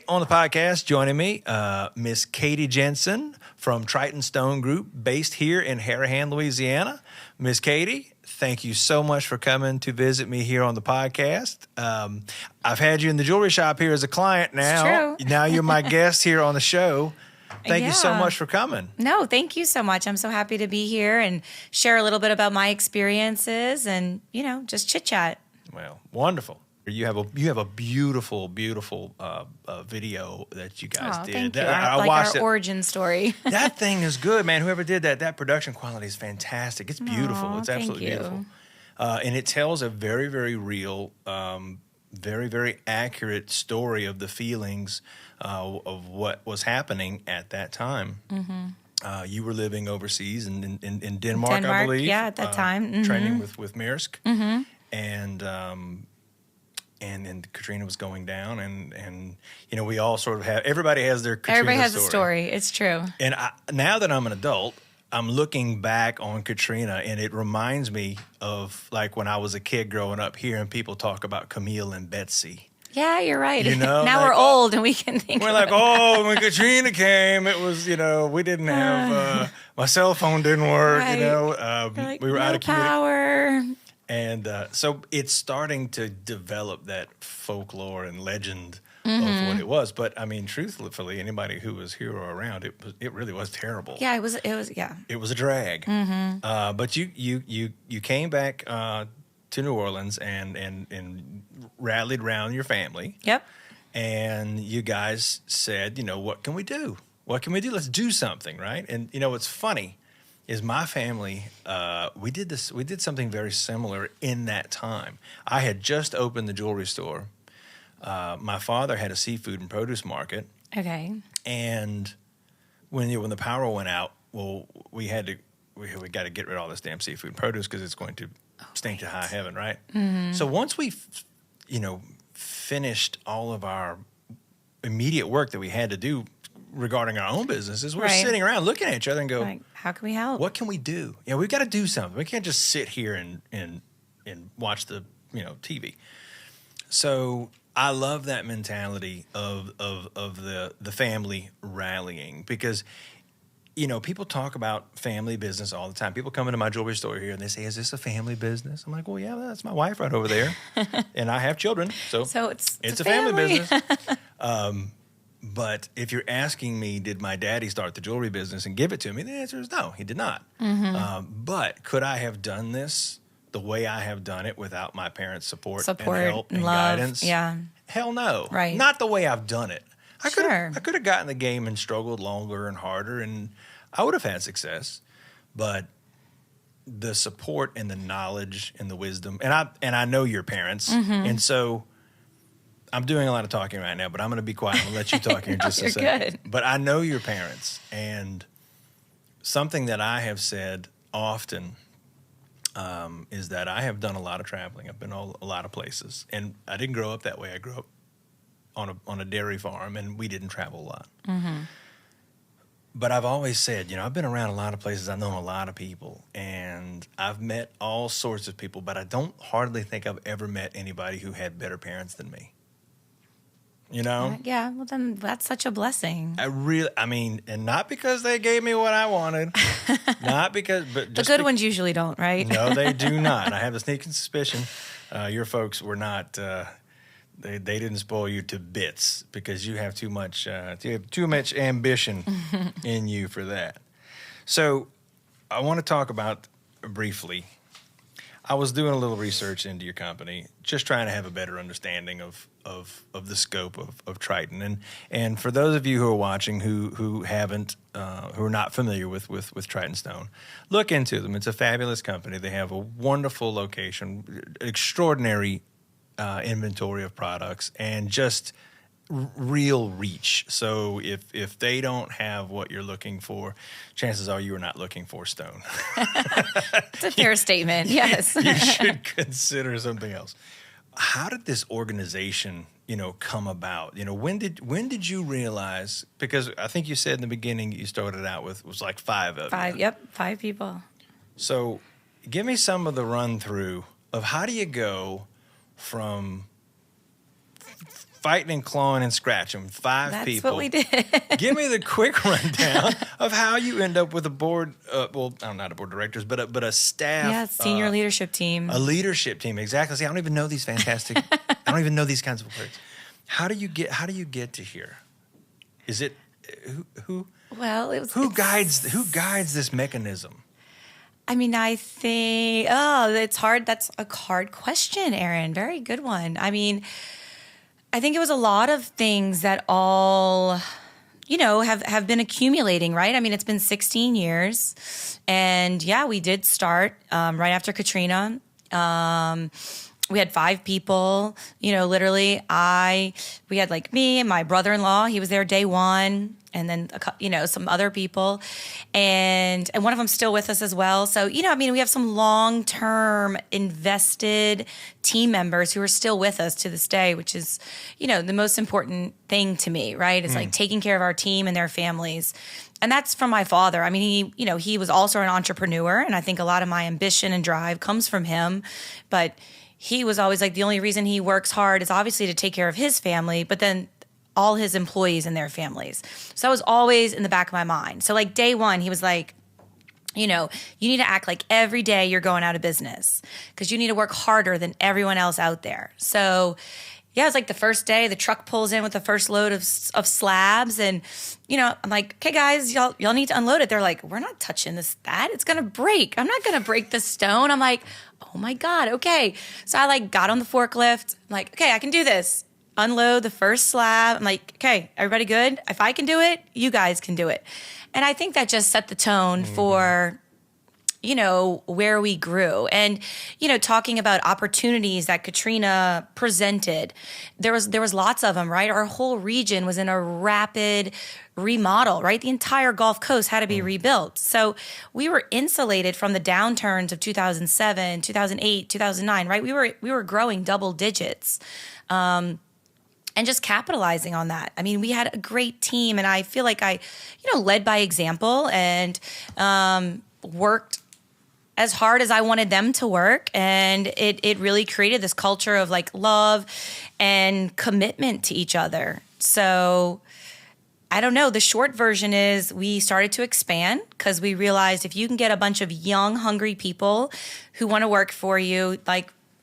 on the podcast, joining me, Miss Katie Jensen from Triton Stone Group, based here in Harahan, Louisiana. Miss Katie, thank you so much for coming to visit me here on the podcast. I've had you in the jewelry shop here as a client now. It's true. Now you're my guest here on the show. Thank you so much for coming. No, thank you so much. I'm so happy to be here and share a little bit about my experiences and, just chit chat. Well, wonderful. You have a beautiful video that you guys did. Thank you. I watched our it. Origin story. That thing is good, man. Whoever did that production quality is fantastic. It's beautiful. It's absolutely thank you. beautiful. And it tells a very, very real, very, very accurate story of the feelings of what was happening at that time. Mm-hmm. You were living overseas in Denmark, I believe. Yeah, at that time. Mm-hmm. Training with Maersk. Mm-hmm. And then Katrina was going down, and we all sort of have, everybody has their Katrina Everybody has story. a story. It's true. And now that I'm an adult, I'm looking back on Katrina, and it reminds me of like when I was a kid growing up, hearing people talk about Camille and Betsy. Yeah, you're right. Now like, we're old and we can think we're like, when Katrina came, it was, we didn't have, my cell phone didn't work, right. We were out of power. And so it's starting to develop that folklore and legend of what it was. But I mean, truthfully, anybody who was here or around, it really was terrible. Yeah, it was. It was a drag. Mm-hmm. But you came back to New Orleans and rallied around your family. Yep. And you guys said, what can we do? What can we do? Let's do something, right? And what's funny is my family, we did something very similar in that time. I had just opened the jewelry store. My father had a seafood and produce market. Okay. And when the power went out, we got to get rid of all this damn seafood and produce because it's going to stink to high heaven, right? Mm-hmm. So once we, finished all of our immediate work that we had to do regarding our own businesses, we're sitting around looking at each other and go, like, how can we help? What can we do? We've got to do something. We can't just sit here and watch the TV. So I love that mentality of the family rallying because people talk about family business all the time. People come into my jewelry store here and they say, "Is this a family business?" I'm like, "Well, yeah, that's my wife right over there, and I have children, so it's a family business." But if you're asking me, did my daddy start the jewelry business and give it to me? The answer is no, he did not. Mm-hmm. But could I have done this the way I have done it without my parents' support and help and love, guidance? Yeah. Hell no. Right. Not the way I've done it. I could have gotten in the game and struggled longer and harder, and I would have had success. But the support and the knowledge and the wisdom, and I know your parents, and so I'm doing a lot of talking right now, but I'm going to be quiet and let you talk here in just a second. Good. But I know your parents, and something that I have said often is that I have done a lot of traveling. I've been a lot of places, and I didn't grow up that way. I grew up on a dairy farm, and we didn't travel a lot. Mm-hmm. But I've always said, I've been around a lot of places. I've known a lot of people, and I've met all sorts of people, but I don't hardly think I've ever met anybody who had better parents than me. Yeah, well then that's such a blessing. And not because they gave me what I wanted, but just the good ones usually don't, right? No, they do not. I have a sneaking suspicion your folks were not. They didn't spoil you to bits because you have too much ambition in you for that. So I want to talk about briefly. I was doing a little research into your company, just trying to have a better understanding of the scope of Triton. And for those of you who are watching who are not familiar with Triton Stone, look into them. It's a fabulous company. They have a wonderful location, extraordinary inventory of products, and just real reach. So if they don't have what you're looking for, chances are you are not looking for stone. It's a fair statement. Yes. You should consider something else. How did this organization, come about? When did you realize, because I think you said in the beginning you started out with was like 5 of you. 5 people. So give me some of the run through of how do you go from fighting and clawing and scratching. Five people. That's what we did. Give me the quick rundown of how you end up with a board. I'm not a board of directors, but a staff. Yeah, senior leadership team. A leadership team, exactly. See, I don't even know these fantastic. I don't even know these kinds of words. How do you get to here? Is it who? Well, who guides this mechanism? I mean, I think, it's hard. That's a hard question, Aaron. Very good one. I mean, I think it was a lot of things that all, have been accumulating, right? I mean, it's been 16 years. And yeah, we did start right after Katrina. We had 5 people, literally we had like me and my brother-in-law, he was there day one, and then, some other people. And one of them's still with us as well. So, we have some long-term invested team members who are still with us to this day, which is, the most important thing to me, right? It's like taking care of our team and their families. And that's from my father. I mean, he was also an entrepreneur, and I think a lot of my ambition and drive comes from him. But he was always like, the only reason he works hard is obviously to take care of his family, but then all his employees and their families. So that was always in the back of my mind. So like day one, he was like, you need to act like every day you're going out of business because you need to work harder than everyone else out there. So yeah, it was like the first day, the truck pulls in with the first load of slabs. And, I'm like, okay, guys, y'all need to unload it. They're like, we're not touching that. It's going to break. I'm not going to break the stone. I'm like, oh my God, okay. So I got on the forklift. I'm like, okay, I can do this. Unload the first slab. I'm like, okay, everybody good? If I can do it, you guys can do it. And I think that just set the tone for, where we grew. And, talking about opportunities that Katrina presented, there was lots of them, right? Our whole region was in a rapid remodel, right? The entire Gulf Coast had to be rebuilt. So we were insulated from the downturns of 2007, 2008, 2009, right? We were growing double digits. And just capitalizing on that. I mean, we had a great team, and I feel like I, led by example and worked as hard as I wanted them to work. And it really created this culture of love and commitment to each other. So I don't know. The short version is we started to expand because we realized if you can get a bunch of young, hungry people who want to work for you,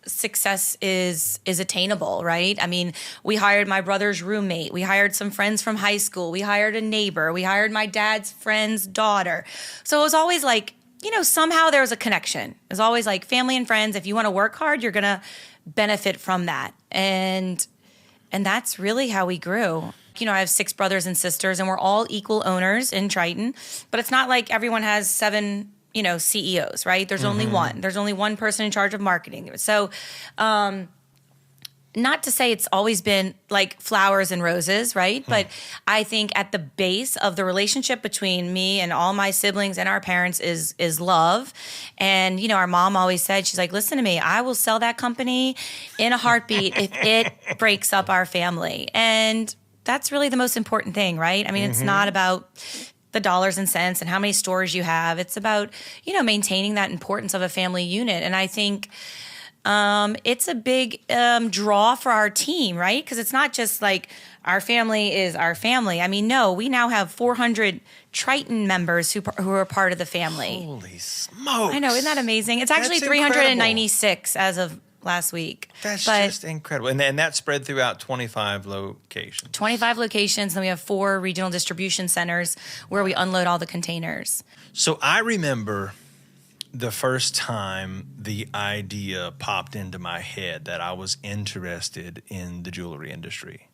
success is attainable, right? I mean, we hired my brother's roommate. We hired some friends from high school. We hired a neighbor. We hired my dad's friend's daughter. So it was always somehow there was a connection. It was always family and friends. If you want to work hard, you're going to benefit from that. And that's really how we grew. I have 6 brothers and sisters, and we're all equal owners in Triton, but it's not like everyone has 7 CEOs, right? There's only one. There's only one person in charge of marketing. So, not to say it's always been flowers and roses, right? But I think at the base of the relationship between me and all my siblings and our parents is love. And, our mom always said, she's like, listen to me, I will sell that company in a heartbeat if it breaks up our family. And that's really the most important thing, right? I mean, it's not about the dollars and cents and how many stores you have. It's about, maintaining that importance of a family unit. And I think it's a big draw for our team, right? Because it's not just our family is our family. I mean, no, we now have 400 Triton members who are part of the family. Holy smokes. I know, isn't that amazing? It's actually 396 as of last week. That's just incredible. And that's spread throughout 25 locations. 25 locations. Then we have 4 regional distribution centers where we unload all the containers. So I remember the first time the idea popped into my head that I was interested in the jewelry industry.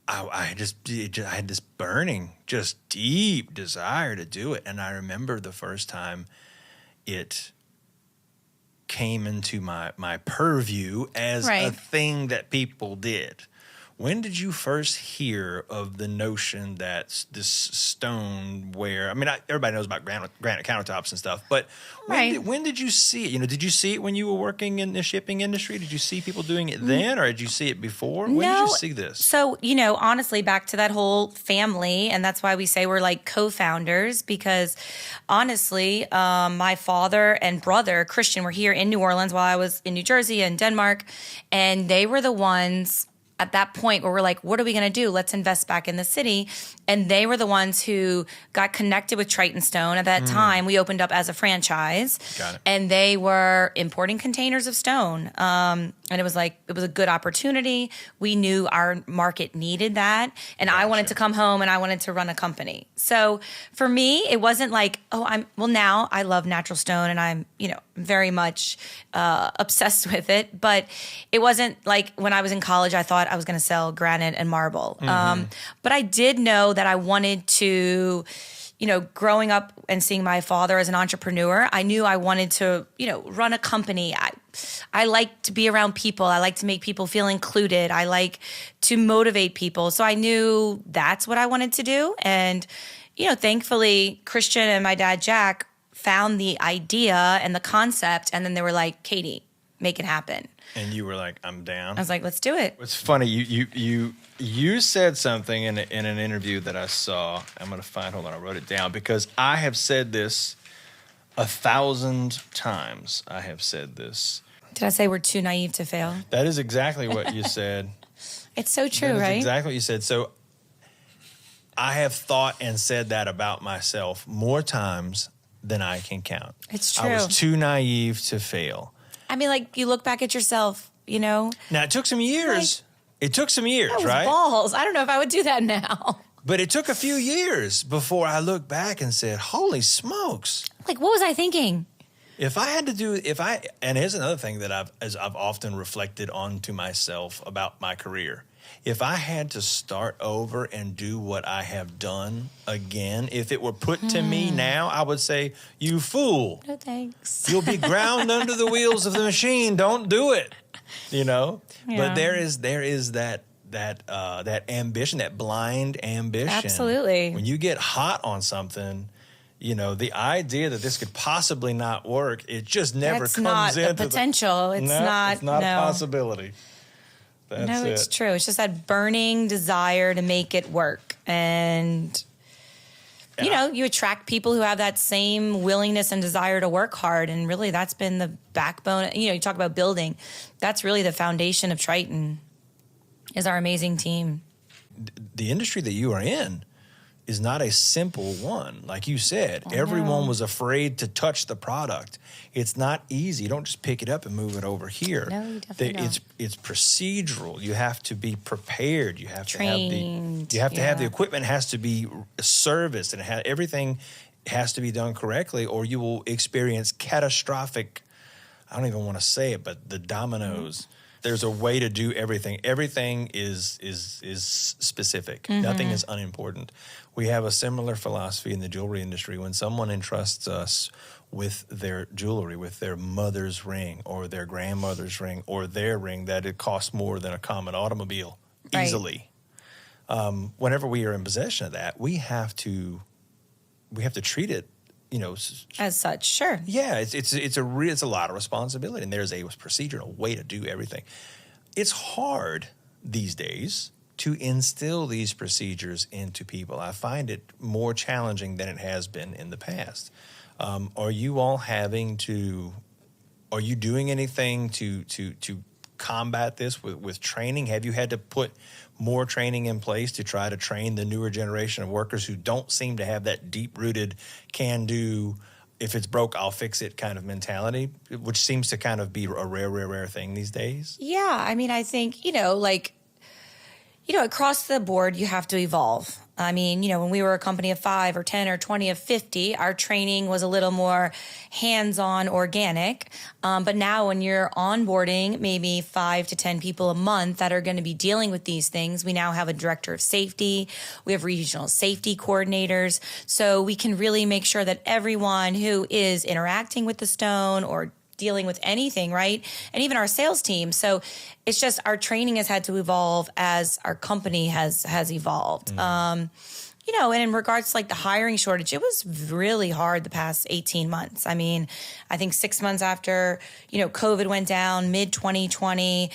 I had this burning, just deep desire to do it. And I remember the first time it came into my purview as a thing that people did. When did you first hear of the notion that this stoneware? I mean, everybody knows about granite countertops and stuff, but when did you see it? Did you see it when you were working in the shipping industry? Did you see people doing it then, or did you see it before? When did you see this? So, honestly, back to that whole family, and that's why we say we're co-founders, because honestly, my father and brother, Christian, were here in New Orleans while I was in New Jersey and Denmark, and they were the ones at that point where we're like, what are we going to do? Let's invest back in the city. And they were the ones who got connected with Triton Stone. At that time, we opened up as a franchise. Got it. And they were importing containers of stone. And it was a good opportunity. We knew our market needed that. And I wanted to come home and I wanted to run a company. So for me, it wasn't like, now I love natural stone and I'm, very much obsessed with it. But it wasn't like when I was in college, I thought I was going to sell granite and marble. But I did know that I wanted to, growing up and seeing my father as an entrepreneur, I knew I wanted to, run a company. I like to be around people. I like to make people feel included. I like to motivate people. So I knew that's what I wanted to do. And, thankfully, Christian and my dad, Jack, found the idea and the concept. And then they were like, Katie, make it happen. And you were like, I'm down. I was like, let's do it. It's funny. You said something in an interview that I saw. I'm going to find, hold on, I wrote it down because I have said this 1,000 times. I have said this. Did I say we're too naive to fail? That is exactly what you said. It's so true, that is right? Exactly what you said. So I have thought and said that about myself more times than I can count. It's true. I was too naive to fail. I mean, like, you look back at yourself, Now, it took some years. It took some years, that was right? balls. I don't know if I would do that now. But it took a few years before I looked back and said, holy smokes. Like, what was I thinking? And here's another thing that I've often reflected on to myself about my career. If I had to start over and do what I have done again, if it were put to me now, I would say, you fool. No thanks. You'll be ground under the wheels of the machine. Don't do it. Yeah. But there is that ambition, that blind ambition. Absolutely. When you get hot on something, the idea that this could possibly not work, it just never That's comes not into the potential. It's not a possibility. That's it's true. It's just that burning desire to make it work. And, you attract people who have that same willingness and desire to work hard. And really, that's been the backbone. You talk about building. That's really the foundation of Triton, is our amazing team. The industry that you are in is not a simple one. Like you said, everyone was afraid to touch the product. It's not easy. You don't just pick it up and move it over here. No, you definitely don't. It's procedural. You have to be prepared. You have Trained. to have the equipment has to be serviced, and everything has to be done correctly, or you will experience catastrophic. I don't even want to say it, but the dominoes. There's a way to do everything. Everything is specific. Nothing is unimportant. We have a similar philosophy in the jewelry industry. When someone entrusts us with their jewelry, with their mother's ring or their grandmother's ring or their ring that it costs more than a common automobile easily, whenever we are in possession of that, we have to treat it, as such. Sure. Yeah, it's a lot of responsibility, and there's a procedure and a way to do everything. It's hard these days to instill these procedures into people. I find it more challenging than it has been in the past. Are you all are you doing anything to combat this with training? Have you had to put more training in place to try to train the newer generation of workers who don't seem to have that deep-rooted can-do, if it's broke, I'll fix it kind of mentality, which seems to kind of be a rare thing these days? Yeah. I mean, I think, across the board, you have to evolve. I mean, when we were a company of 5 or 10 or 20 or 50, our training was a little more hands-on, organic. But now when you're onboarding maybe 5 to 10 people a month that are going to be dealing with these things, we now have a director of safety. We have regional safety coordinators. So we can really make sure that everyone who is interacting with the stone or dealing with anything, right? And even our sales team. So it's just our training has had to evolve as our company has evolved. And in regards to like the hiring shortage, it was really hard the past 18 months. I mean, I think 6 months after, COVID went down, mid-2020,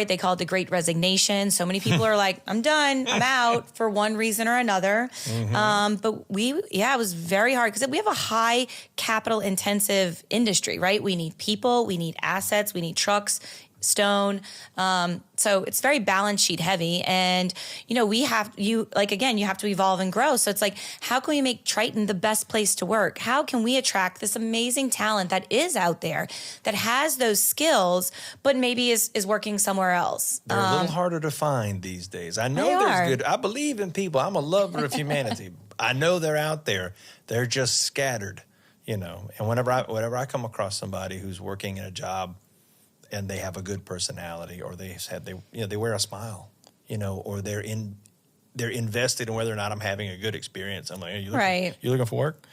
they call it the Great Resignation. So many people are like, I'm done, I'm out for one reason or another. But it was very hard because we have a high capital intensive industry, right? We need people, we need assets, we need trucks. stone. So it's very balance sheet heavy. And, you know, you have to evolve and grow. So it's like, how can we make Triton the best place to work? How can we attract this amazing talent that is out there, that has those skills, but maybe is working somewhere else? They're a little harder to find these days. I know there's good. I believe in people. I'm a lover of humanity. I know they're out there. They're just scattered, you know. And whenever I come across somebody who's working in a job and they have a good personality, or they wear a smile, you know, or they're invested in whether or not I'm having a good experience. I'm like, hey, you looking for work?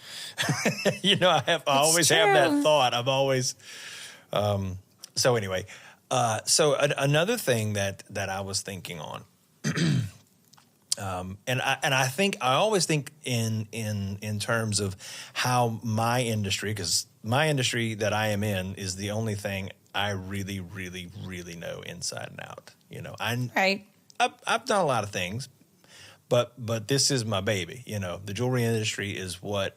You know, I always have that thought. I've always. So anyway, another thing that I was thinking on, and I always think in terms of how my industry, because my industry that I am in is the only thing I really, really, really know inside and out. You know, I've done a lot of things, but this is my baby. You know, the jewelry industry is what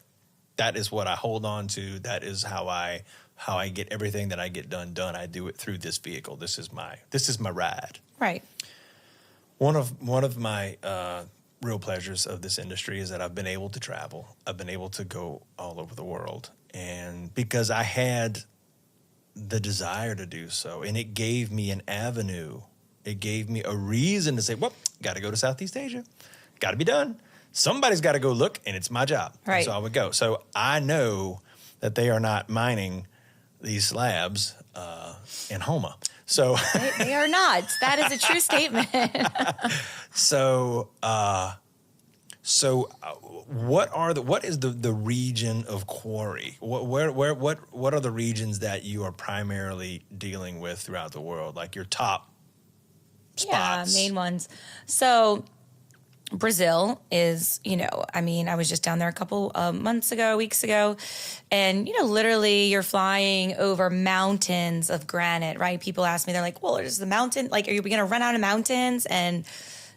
I hold on to. That is how I get everything that I get done. I do it through this vehicle. This is my ride. Right. One of my real pleasures of this industry is that I've been able to travel. I've been able to go all over the world, and because I had the desire to do so, and it gave me an avenue. It gave me a reason to say, well, got to go to Southeast Asia. Got to be done. Somebody's got to go look, and it's my job. Right. And so I would go. So I know that they are not mining these slabs in Homa. So they are not. That is a true statement. What is the region of quarry? What are the regions that you are primarily dealing with throughout the world? Like your top spots? Yeah, main ones. So Brazil is, you know, I mean, I was just down there a couple weeks ago, and, you know, literally you're flying over mountains of granite, right? People ask me, they're like, well, is the mountain, like, are you going to run out of mountains? And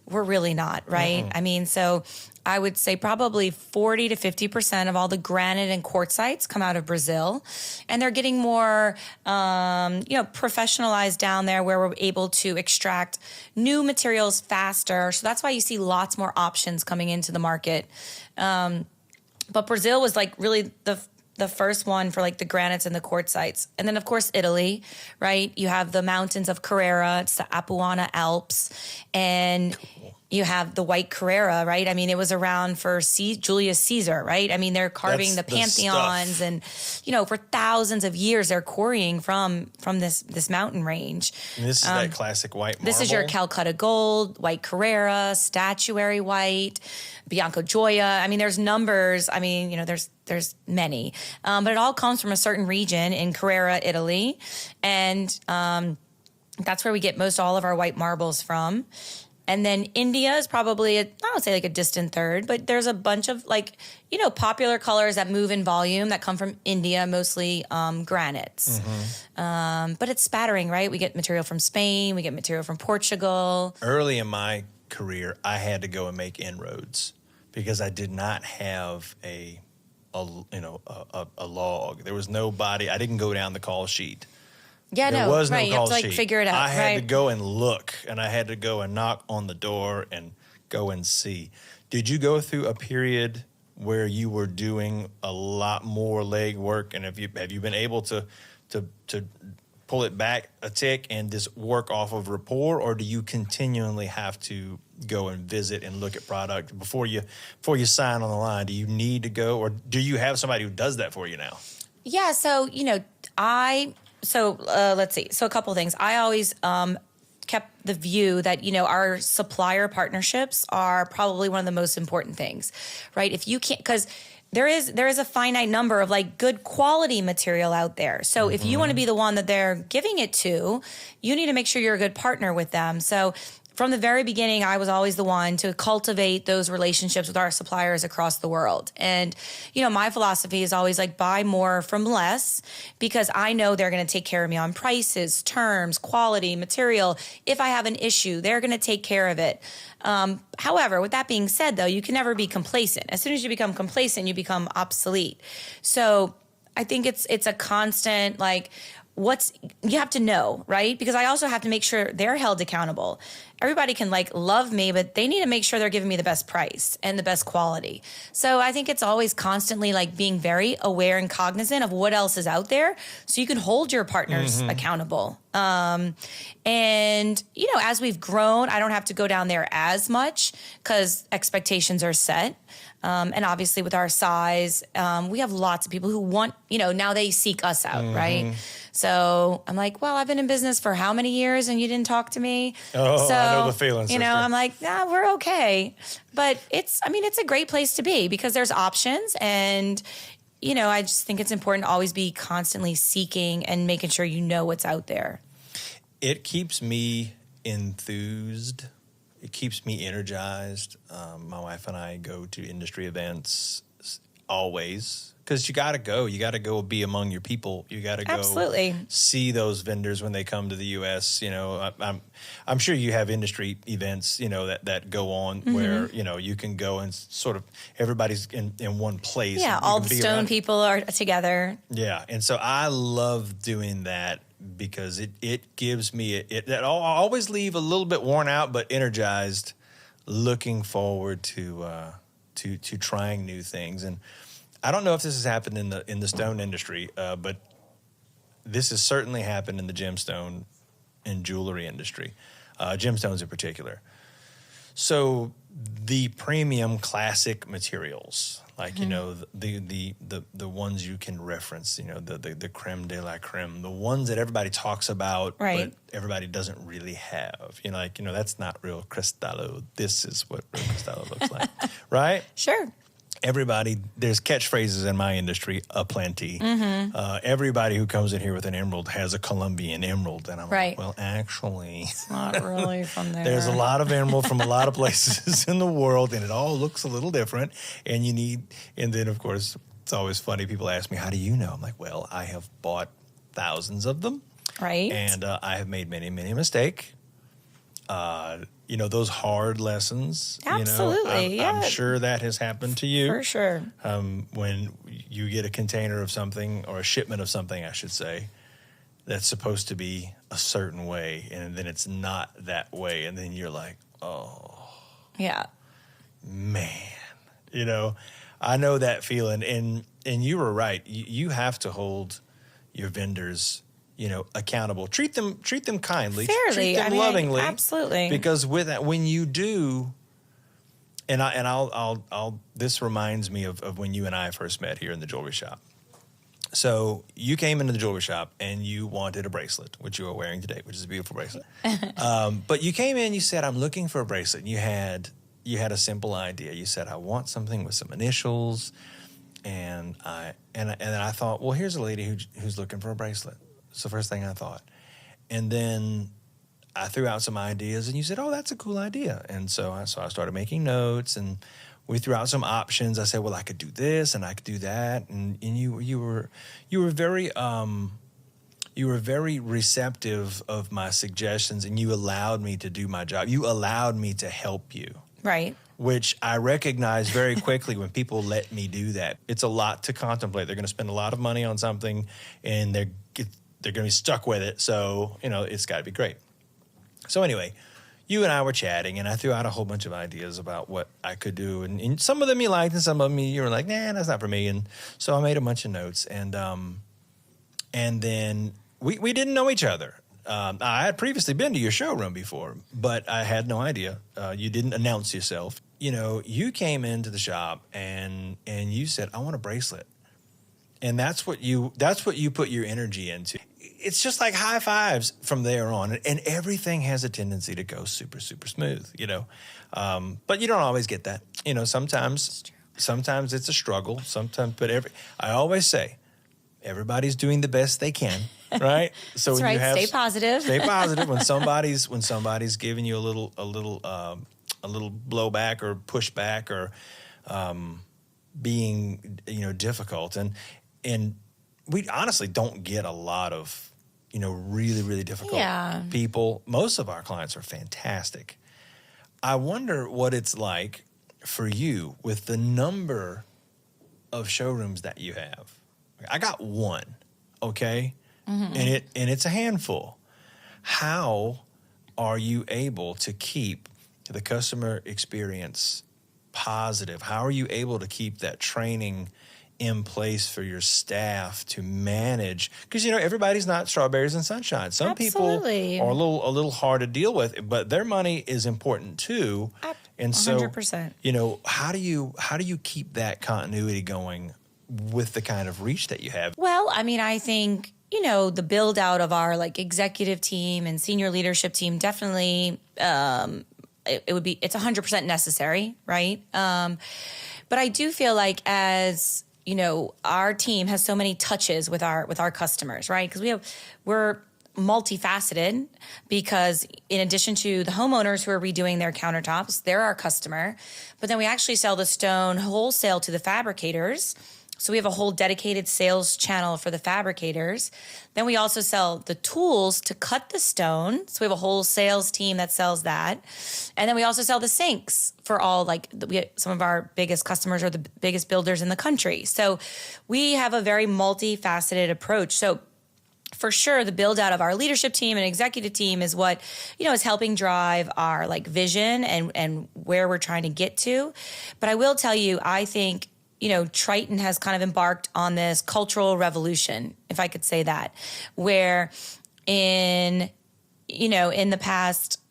we're really not, right? Mm-hmm. I mean, so I would say probably 40 to 50% of all the granite and quartzites come out of Brazil. And they're getting more, professionalized down there, where we're able to extract new materials faster. So that's why you see lots more options coming into the market. But Brazil was like really the first one for like the granites and the quartzites. And then, of course, Italy, right? You have the mountains of Carrara, it's the Apuana Alps, and you have the white Carrara, right? I mean, it was around for Julius Caesar, right? I mean, they're carving the pantheons, and, you know, for thousands of years, they're quarrying from this mountain range. And this is that classic white marble. This is your Calcutta gold, white Carrara, statuary white, Bianco Gioia. I mean, there's numbers. I mean, you know, there's many. But it all comes from a certain region in Carrara, Italy. And that's where we get most all of our white marbles from. And then India is probably, I don't say like a distant third, but there's a bunch of like, you know, popular colors that move in volume that come from India, mostly granites. Mm-hmm. But it's spattering, right? We get material from Spain, we get material from Portugal. Early in my career, I had to go and make inroads because I did not have a log. There was nobody. I didn't go down the call sheet. Yeah, there was no right. You have to like sheet. figure it out. I had to go and look, and I had to go and knock on the door and go and see. Did you go through a period where you were doing a lot more leg work, and have you been able to pull it back a tick and just work off of rapport, or do you continually have to go and visit and look at product before you sign on the line? Do you need to go, or do you have somebody who does that for you now? Yeah, so you know, let's see. So a couple of things. I always kept the view that, you know, our supplier partnerships are probably one of the most important things, right? If you can't, because there is a finite number of like good quality material out there. So if you want to be the one that they're giving it to, you need to make sure you're a good partner with them. So from the very beginning, I was always the one to cultivate those relationships with our suppliers across the world. And, you know, my philosophy is always like buy more from less, because I know they're going to take care of me on prices, terms, quality, material. If I have an issue, they're going to take care of it. However, with that being said, though, you can never be complacent. As soon as you become complacent, you become obsolete. So I think it's a constant, like, you have to know, right? Because I also have to make sure they're held accountable. Everybody can like love me, but they need to make sure they're giving me the best price and the best quality. So I think it's always constantly like being very aware and cognizant of what else is out there so you can hold your partners accountable. And, you know, as we've grown, I don't have to go down there as much because expectations are set. And obviously with our size, we have lots of people who want, you know, now they seek us out, right? So I'm like, well, I've been in business for how many years and you didn't talk to me? Oh, so, I know the feeling, you know, sister. I'm like, nah, we're okay. But it's a great place to be because there's options. And, you know, I just think it's important to always be constantly seeking and making sure you know what's out there. It keeps me enthused. It keeps me energized. My wife and I go to industry events always because you got to go. You got to go be among your people. You got to go Absolutely. see those vendors when they come to the U.S. You know, I'm sure you have industry events, you know, that go on where, you know, you can go and sort of everybody's in one place. Yeah, all the stone people are together. Yeah, and so I love doing that because it gives me I'll always leave a little bit worn out but energized, looking forward to trying new things. And I don't know if this has happened in the stone industry, but this has certainly happened in the gemstone and jewelry industry, gemstones in particular. So the premium classic materials, like, you know, the ones you can reference, you know, the creme de la creme, the ones that everybody talks about, right, but everybody doesn't really have. You know, like, you know, that's not real cristallo. This is what real cristallo looks like, right? Sure. Everybody, there's catchphrases in my industry aplenty. Everybody who comes in here with an emerald has a Colombian emerald. And I'm like, well, actually, it's not really from there. There's a lot of emerald from a lot of places in the world, and it all looks a little different. And and then, of course, it's always funny. People ask me, how do you know? I'm like, well, I have bought thousands of them. Right. And I have made many, many mistakes. You know, those hard lessons. Absolutely. You know, I'm sure that has happened to you. For sure. When you get a container of something, or a shipment of something, I should say, that's supposed to be a certain way, and then it's not that way. And then you're like, oh. Yeah. Man. You know, I know that feeling. And you were right. You have to hold your vendors, you know, accountable. Treat them kindly. Fairly. Treat them lovingly. Absolutely. Because with that, when you do, and I'll this reminds me of when you and I first met here in the jewelry shop. So you came into the jewelry shop and you wanted a bracelet, which you are wearing today, which is a beautiful bracelet. But you came in, you said, I'm looking for a bracelet. And you had a simple idea. You said, I want something with some initials. And I thought, well, here's a lady who's looking for a bracelet. It's the first thing I thought. And then I threw out some ideas, and you said, oh, that's a cool idea. And so I started making notes, and we threw out some options. I said, well, I could do this and I could do that. And you were very receptive of my suggestions, and you allowed me to do my job. You allowed me to help you. Right. Which I recognize very quickly when people let me do that. It's a lot to contemplate. They're going to spend a lot of money on something, and they're going to be stuck with it. So, you know, it's got to be great. So anyway, you and I were chatting, and I threw out a whole bunch of ideas about what I could do. And some of them you liked, and some of them you were like, nah, that's not for me. And so I made a bunch of notes. And then we didn't know each other. I had previously been to your showroom before, but I had no idea. You didn't announce yourself. You know, you came into the shop and you said, I want a bracelet. And that's what you put your energy into. It's just like high fives from there on. And everything has a tendency to go super, super smooth, you know. But you don't always get that. You know, sometimes it's a struggle. I always say, everybody's doing the best they can, right? So That's when right. you have, stay positive. Stay positive. When somebody's giving you a little blowback or pushback or being, you know, difficult. And we honestly don't get a lot of, you know, really, really difficult people. Most of our clients are fantastic. I wonder what it's like for you with the number of showrooms that you have. I got one, okay? and it's a handful. How are you able to keep the customer experience positive? How are you able to keep that training in place for your staff to manage? Because, everybody's not strawberries and sunshine. Some Absolutely. people are a little hard to deal with, but their money is important too. And 100%. So, how do you keep that continuity going with the kind of reach that you have? Well, I mean, I think, the build out of our executive team and senior leadership team definitely, it's 100% necessary, right? But I do feel like as our team has so many touches with our customers, right? Because we're multifaceted, because in addition to the homeowners who are redoing their countertops, they're our customer. But then we actually sell the stone wholesale to the fabricators. So we have a whole dedicated sales channel for the fabricators. Then we also sell the tools to cut the stone. So we have a whole sales team that sells that. And then we also sell the sinks for all, some of our biggest customers are the biggest builders in the country. So we have a very multifaceted approach. So for sure, the build out of our leadership team and executive team is what, is helping drive our vision and where we're trying to get to. But I will tell you, I think, Triton has kind of embarked on this cultural revolution, if I could say that, where in the past,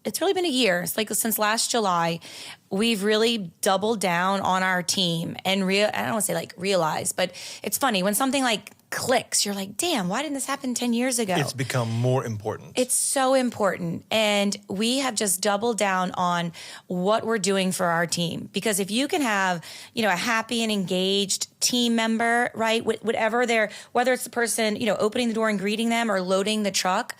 it's really been a year. It's since last July, we've really doubled down on our team and I don't want to say realize, but it's funny when something clicks, you're like, damn, why didn't this happen 10 years ago? It's become more important. It's so important. And we have just doubled down on what we're doing for our team. Because if you can have, a happy and engaged team member, right? Whatever whether it's the person, opening the door and greeting them or loading the truck,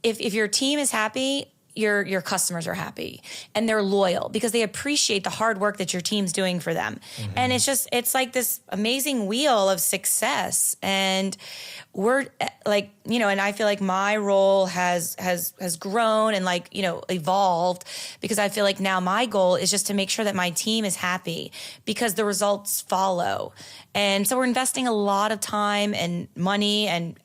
if your team is happy, your customers are happy and they're loyal because they appreciate the hard work that your team's doing for them. Mm-hmm. And it's like this amazing wheel of success. And we're and I feel like my role has grown and evolved, because I feel like now my goal is just to make sure that my team is happy, because the results follow. And so we're investing a lot of time and money and,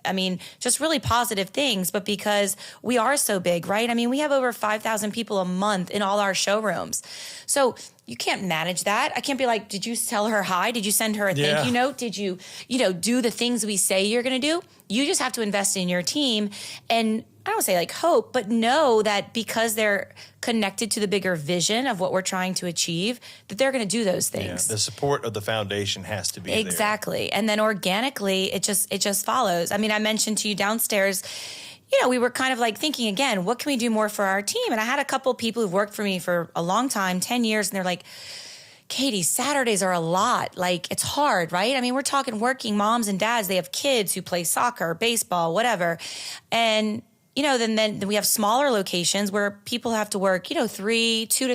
just really positive things. But because we are so big, right? We have over 5,000 people a month in all our showrooms. So you can't manage that. I can't be like, did you tell her hi? Did you send her a thank you note? Did you, do the things we say you're going to do? You just have to invest in your team. And I don't say hope, but know that because they're connected to the bigger vision of what we're trying to achieve, that they're going to do those things. Yeah, the support of the foundation has to be exactly there. And then organically, it just follows. I mentioned to you downstairs, we were kind of thinking again, what can we do more for our team? And I had a couple of people who've worked for me for a long time, 10 years, and they're like, Katie, Saturdays are a lot. It's hard, right? We're talking working moms and dads. They have kids who play soccer, baseball, whatever. And, then we have smaller locations where people have to work, 2 to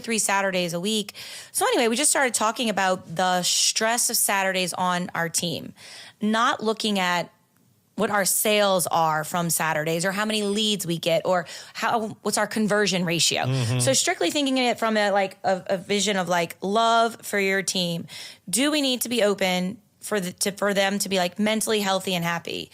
3 Saturdays a week. So anyway, we just started talking about the stress of Saturdays on our team, not looking at what our sales are from Saturdays or how many leads we get or what's our conversion ratio. Mm-hmm. So strictly thinking of it from a vision of love for your team. Do we need to be open for them to be mentally healthy and happy?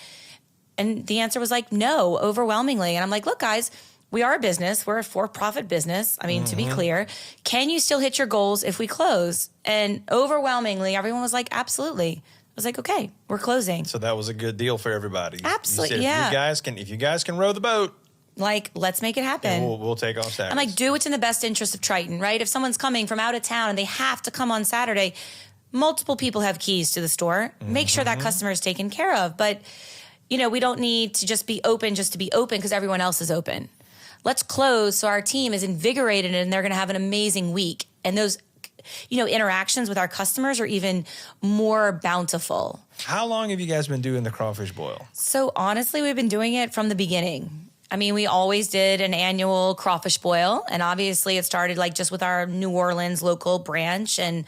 And the answer was no, overwhelmingly. And I'm like, look, guys, we are a business. We're a for-profit business. To be clear, can you still hit your goals if we close? And overwhelmingly, everyone was like, absolutely. I was like, okay, we're closing. So that was a good deal for everybody. Absolutely, yeah. If you guys can row the boat, let's make it happen. We'll take off Saturdays. I'm do what's in the best interest of Triton, right? If someone's coming from out of town and they have to come on Saturday, multiple people have keys to the store. Make sure that customer is taken care of. But, we don't need to just be open because everyone else is open. Let's close so our team is invigorated and they're going to have an amazing week. And those interactions with our customers are even more bountiful. How long have you guys been doing the crawfish boil? So honestly, we've been doing it from the beginning. We always did an annual crawfish boil, and obviously it started just with our New Orleans local branch, and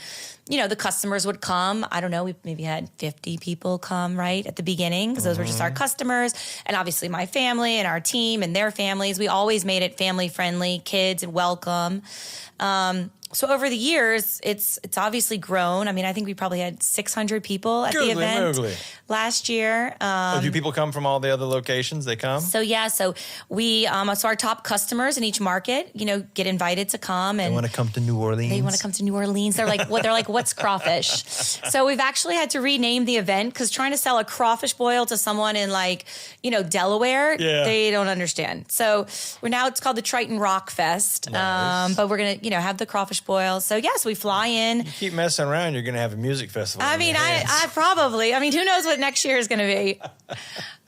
the customers would come. I don't know, we maybe had 50 people come right at the beginning because those were just our customers, and obviously my family and our team and their families. We always made it family friendly, kids and welcome. And So over the years, it's obviously grown. I mean, I think we probably had 600 people at the event last year. Do people come from all the other locations? They come? So we, so our top customers in each market, get invited to come. And they want to come to New Orleans. They want to come to New Orleans. They're like, what's crawfish? So we've actually had to rename the event because trying to sell a crawfish boil to someone in Delaware, they don't understand. So it's called the Triton Rock Fest. Nice. But we're going to, have the crawfish boil. So yes, we fly in. You keep messing around, you're going to have a music festival. I mean, I probably, who knows what next year is going to be.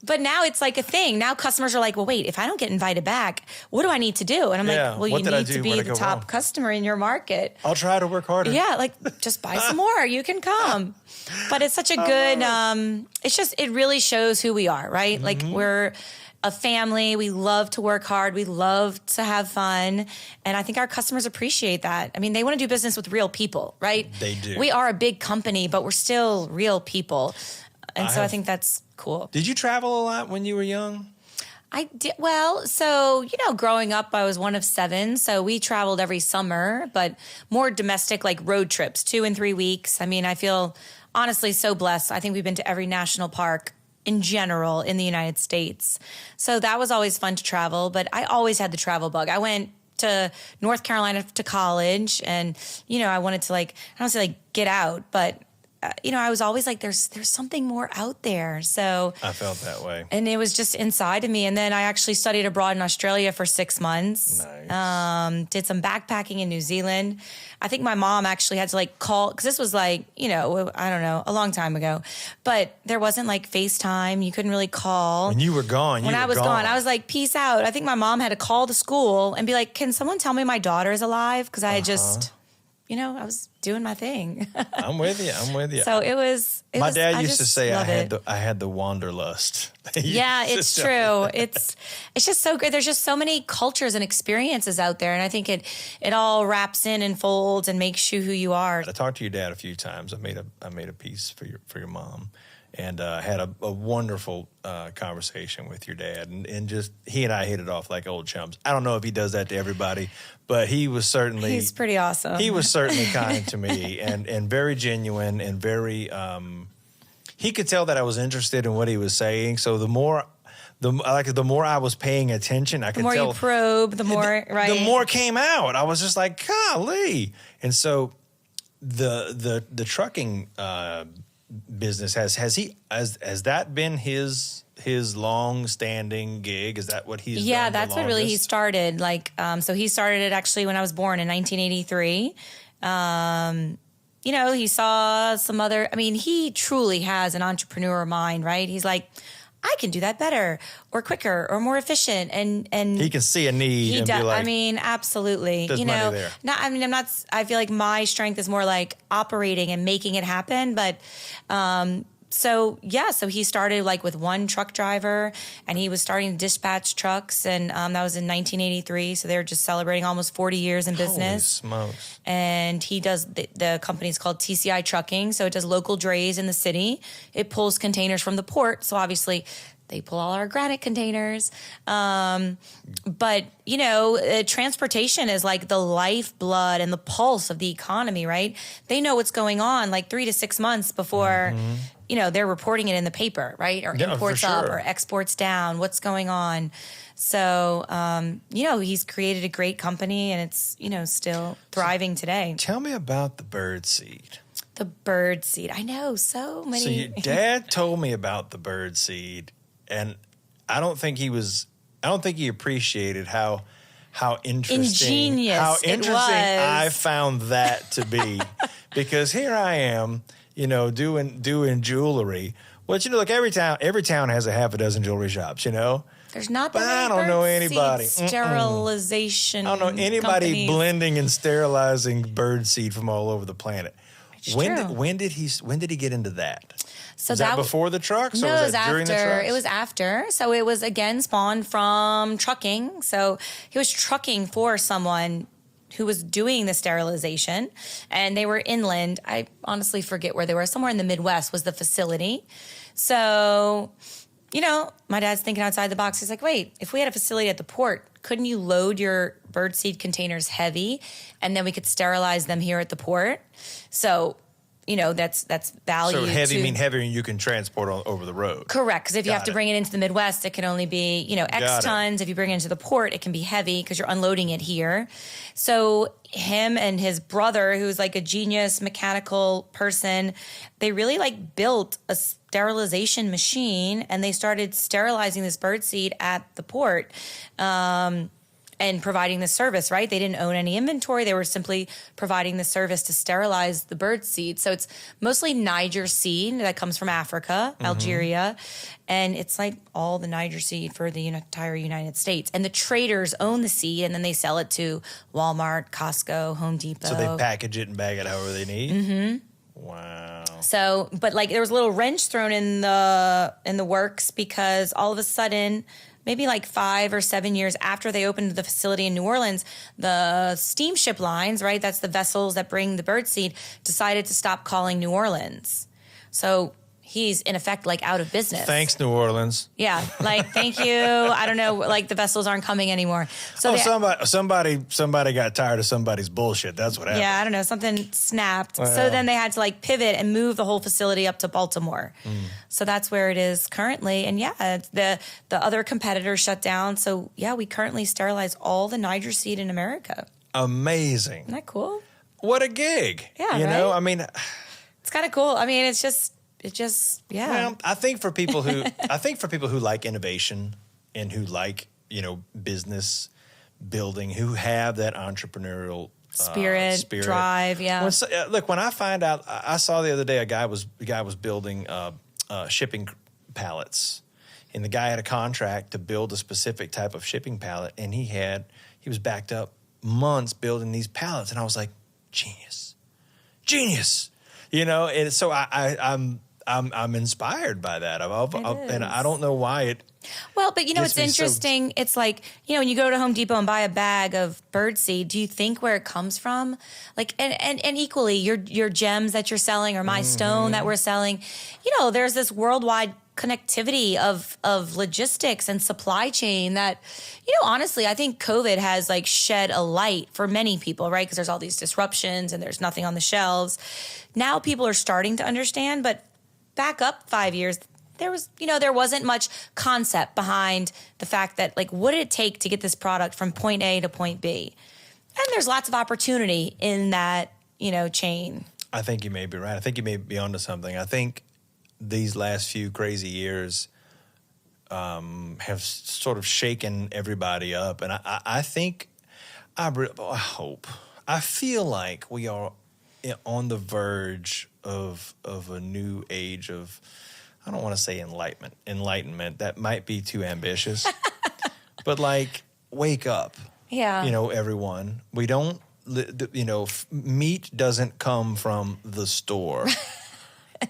But now it's like a thing. Now customers are like, well, wait, if I don't get invited back, what do I need to do? And I'm like, well, you need to be the top customer in your market. I'll try to work harder. Yeah, just buy some more. You can come. But it's such a good, it really shows who we are, right? Like we're a family. We love to work hard. We love to have fun. And I think our customers appreciate that. I mean, they want to do business with real people, right? They do. We are a big company, but we're still real people. And I think that's cool. Did you travel a lot when you were young? I did. Well, so, growing up, I was one of 7. So we traveled every summer, but more domestic, like road trips, 2 and 3 weeks. I mean, I feel honestly so blessed. I think we've been to every national park in general in the United States. So that was always fun to travel, but I always had the travel bug. I went to North Carolina to college and, I wanted to I don't say get out, but I was always like, there's something more out there. So I felt that way. And it was just inside of me. And then I actually studied abroad in Australia for 6 months. Nice. Did some backpacking in New Zealand. I think my mom actually had to call, because this was I don't know, a long time ago. But there wasn't FaceTime. You couldn't really call. When you were gone, When I was gone, I was like, peace out. I think my mom had to call the school and be like, can someone tell me my daughter is alive? Because I had just... I was doing my thing. I'm with you. So it was my dad used to say I had the wanderlust. Yeah, it's true. It's just so great. There's just so many cultures and experiences out there. And I think it all wraps in and folds and makes you who you are. I talked to your dad a few times. I made a piece for your mom. And had a wonderful conversation with your dad. And just he and I hit it off like old chums. I don't know if he does that to everybody, but he's pretty awesome. He was certainly kind to me and very genuine and very, he could tell that I was interested in what he was saying. So the more I was paying attention, I could tell. The more you probe, the more, right? The more came out. I was just like, golly. And so the trucking business has that been his long-standing gig? Is that what he's done that's the what really he longest? started. So he started it actually when I was born in 1983. He saw some other, he truly has an entrepreneur mind, right? He's like, I can do that better or quicker or more efficient. And he can see a need and be like, absolutely. There's money there. I feel like my strength is more like operating and making it happen. But, so he started with one truck driver and he was starting to dispatch trucks. And, that was in 1983. So they were just celebrating almost 40 years in business. Holy smokes. And he does, the company's called TCI Trucking. So it does local drays in the city. It pulls containers from the port. So obviously they pull all our granite containers. But, transportation is like the lifeblood and the pulse of the economy, right? They know what's going on 3 to 6 months before, they're reporting it in the paper, right? Or imports up or exports down, what's going on. So, he's created a great company and it's, still thriving today. Tell me about the bird seed. The bird seed. I know, so many. So your dad told me about the bird seed, and I don't think he appreciated how interesting, I found that to be. Because here I am, doing jewelry. Well, look, every town has a half a dozen jewelry shops, There's not that but many I don't know anybody. Sterilization. I don't know anybody companies. blending and sterilizing bird seed from all over the planet. It's When true. did he get into that? So was that before the trucks, or was that during the trucks? It was after. So it was again spawned from trucking. So he was trucking for someone who was doing the sterilization, and they were inland. I honestly forget where they were. Somewhere in the Midwest was the facility. So, my dad's thinking outside the box. He's like, wait, if we had a facility at the port, couldn't you load your birdseed containers heavy, and then we could sterilize them here at the port? So, that's value. So heavy mean heavier and you can transport over the road. Correct, because if you have to bring it into the Midwest, it can only be, X tons. If you bring it into the port, it can be heavy because you're unloading it here. So him and his brother, who's like a genius mechanical person, they really like built a sterilization machine, and they started sterilizing this birdseed at the port. And providing the service, right? They didn't own any inventory. They were simply providing the service to sterilize the bird seed. So it's mostly Niger seed that comes from Africa, Algeria. And it's like all the Niger seed for the entire United States. And the traders own the seed, and then they sell it to Walmart, Costco, Home Depot. So they package it and bag it however they need? Mm-hmm. Wow. So, but like there was a little wrench thrown in the works, because all of a sudden, maybe like 5 or 7 years after they opened the facility in New Orleans, the steamship lines, right, that's the vessels that bring the birdseed, decided to stop calling New Orleans. So he's in effect like out of business. Thanks, New Orleans. Yeah, like thank you. I don't know, like the vessels aren't coming anymore. So somebody got tired of somebody's bullshit. That's what happened. Yeah, I don't know, something snapped. Well, so then they had to like pivot and move the whole facility up to Baltimore. So that's where it is currently. And yeah, the other competitors shut down. So yeah, we currently sterilize all the Niger seed in America. Amazing. Isn't that cool? What a gig. Yeah, you right? know, I mean, it's kind of cool. I mean, it just yeah. Well, I think for people who like innovation and who like, business building, who have that entrepreneurial spirit, drive, yeah. When I find out, I saw the other day a guy was building shipping pallets, and the guy had a contract to build a specific type of shipping pallet, and he was backed up months building these pallets, and I was like, genius, and so I'm inspired by that. And I don't know why it. Well, but it's interesting. It's like, when you go to Home Depot and buy a bag of birdseed, do you think where it comes from? Like, and equally, your gems that you're selling or my stone that we're selling, there's this worldwide connectivity of logistics and supply chain that, honestly, I think COVID has like shed a light for many people, right? Because there's all these disruptions and there's nothing on the shelves. Now people are starting to understand, but back up 5 years, there wasn't much concept behind the fact that, like, what did it take to get this product from point A to point B? And there's lots of opportunity in that, chain. I think you may be right. I think you may be onto something. I think these last few crazy years have sort of shaken everybody up. And I think, I feel like we are on the verge of a new age of, I don't want to say enlightenment. That might be too ambitious. But like, wake up. Yeah. Everyone. We don't, meat doesn't come from the store.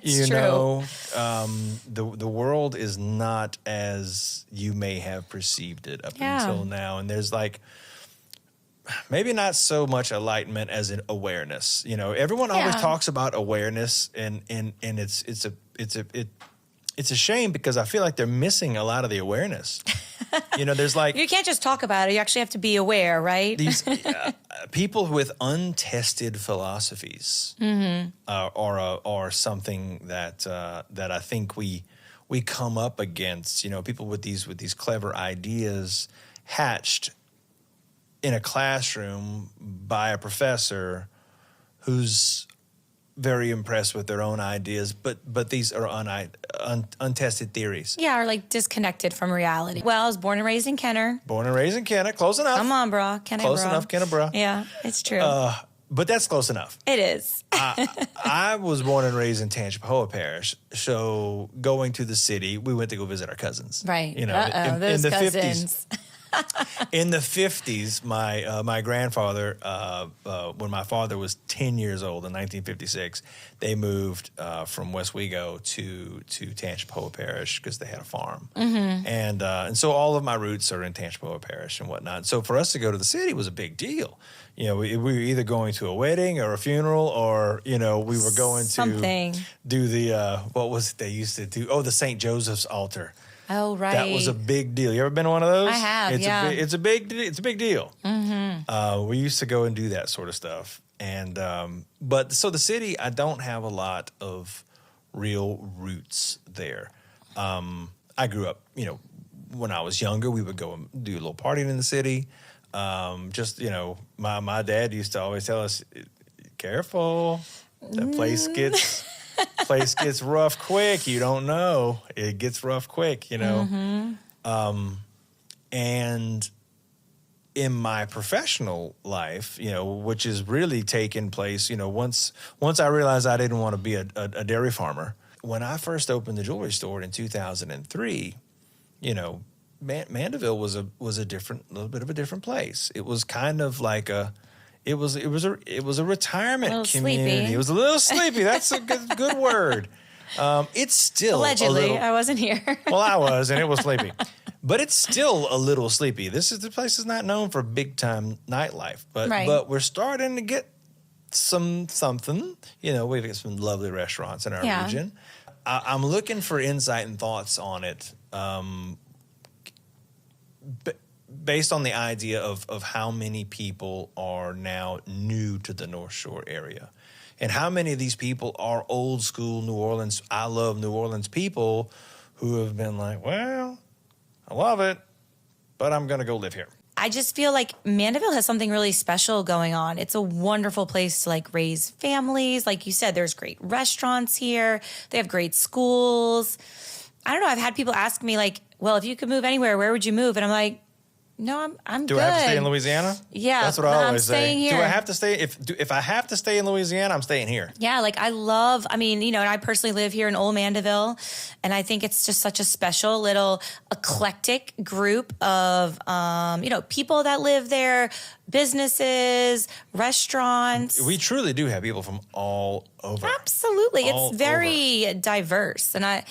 It's true. The world is not as you may have perceived it up until now. And there's like, maybe not so much enlightenment as an awareness. Everyone always talks about awareness, and it's a shame, because I feel like they're missing a lot of the awareness. There's like, you can't just talk about it. You actually have to be aware, right? These people with untested philosophies are something that I think we come up against. People with these clever ideas hatched in a classroom by a professor who's very impressed with their own ideas, but these are untested theories. Yeah, or like disconnected from reality. Well, I was born and raised in Kenner. Close enough. Come on, bro. Kenner, close enough, Kenner, bro. Yeah, it's true. But that's close enough. It is. I was born and raised in Tangipahoa Parish, so going to the city, we went to go visit our cousins. Right. In those the cousins. 50s. In the 50s, my grandfather, when my father was 10 years old in 1956, they moved from Westwego to Tangipahoa Parish because they had a farm. And so all of my roots are in Tangipahoa Parish and whatnot. So for us to go to the city was a big deal. We were either going to a wedding or a funeral, or, we were going to do the, what was it they used to do? Oh, the St. Joseph's altar. Oh, right. That was a big deal. You ever been to one of those? I have, It's a big deal. We used to go and do that sort of stuff. And but so the city, I don't have a lot of real roots there. I grew up, when I was younger, we would go and do a little partying in the city. Just, my dad used to always tell us, careful, that place gets rough quick. You don't know. It gets rough quick, And in my professional life, which is really taking place, once I realized I didn't want to be a dairy farmer, when I first opened the jewelry store in 2003, Mandeville was a little bit of a different place. It was kind of like it was a retirement community. Sleepy. It was a little sleepy. That's a good word. It's still allegedly. I wasn't here. Well, I was, and it was sleepy. But it's still a little sleepy. The place is not known for big time nightlife, but we're starting to get something. We've got some lovely restaurants in our region. I'm looking for insight and thoughts on it, based on the idea of how many people are now new to the North Shore area, and how many of these people are old school New Orleans. I love New Orleans people who have been like, well, I love it, but I'm going to go live here. I just feel like Mandeville has something really special going on. It's a wonderful place to raise families. Like you said, there's great restaurants here. They have great schools. I don't know. I've had people ask me well, if you could move anywhere, where would you move? And I'm like, no, I'm good. Do I have to stay in Louisiana? Yeah. That's what I always say. Staying here. Do I have to stay? If I have to stay in Louisiana, I'm staying here. Yeah, and I personally live here in Old Mandeville, and I think it's just such a special little eclectic group of, people that live there, businesses, restaurants. We truly do have people from all over. Absolutely. It's very diverse. And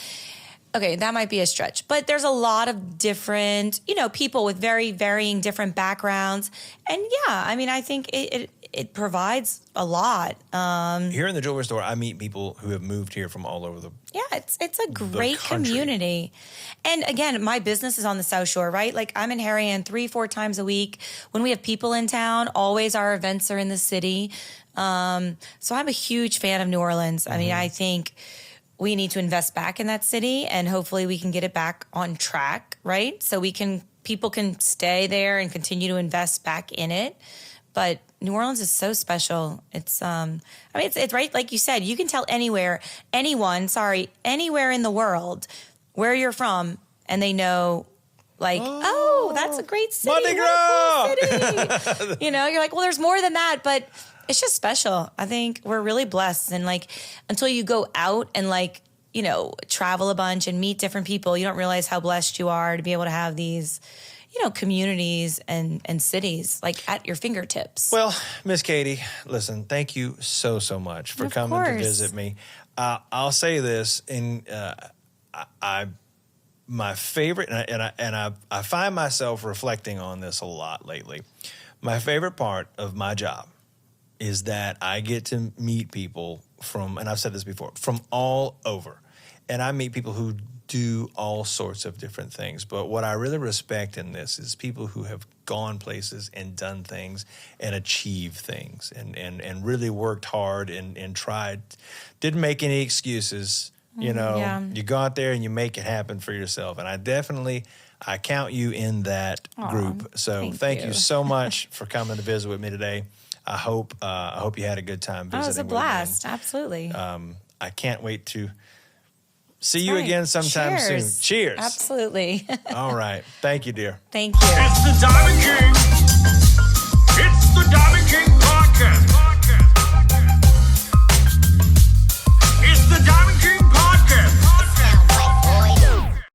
okay, that might be a stretch, but there's a lot of different, people with very varying different backgrounds. And I think it provides a lot. Here in the jewelry store, I meet people who have moved here from all over the it's a great community. And again, my business is on the South Shore, right? I'm in Harahan 3-4 times a week. When we have people in town, always our events are in the city. So I'm a huge fan of New Orleans. I think we need to invest back in that city, and hopefully we can get it back on track, right? So people can stay there and continue to invest back in it. But New Orleans is so special. It's it's right, like you said, you can tell anywhere in the world where you're from, and they know, that's a great city. Mardi Gras! What a cool city. You're like, well, there's more than that, but it's just special. I think we're really blessed. And until you go out and travel a bunch and meet different people, you don't realize how blessed you are to be able to have these, communities and cities at your fingertips. Well, Miss Katie, listen, thank you so much for coming to visit me. I'll say this, my favorite, and I find myself reflecting on this a lot lately. My favorite part of my job is that I get to meet people from, and I've said this before, from all over. And I meet people who do all sorts of different things. But what I really respect in this is people who have gone places and done things and achieved things and really worked hard and tried, didn't make any excuses. You go out there and you make it happen for yourself. And I count you in that group. So thank you so much for coming to visit with me today. I hope you had a good time visiting. It was a blast. Absolutely. I can't wait to see you again sometime soon. Cheers. Absolutely. All right. Thank you, dear. Thank you. It's the Diamond King.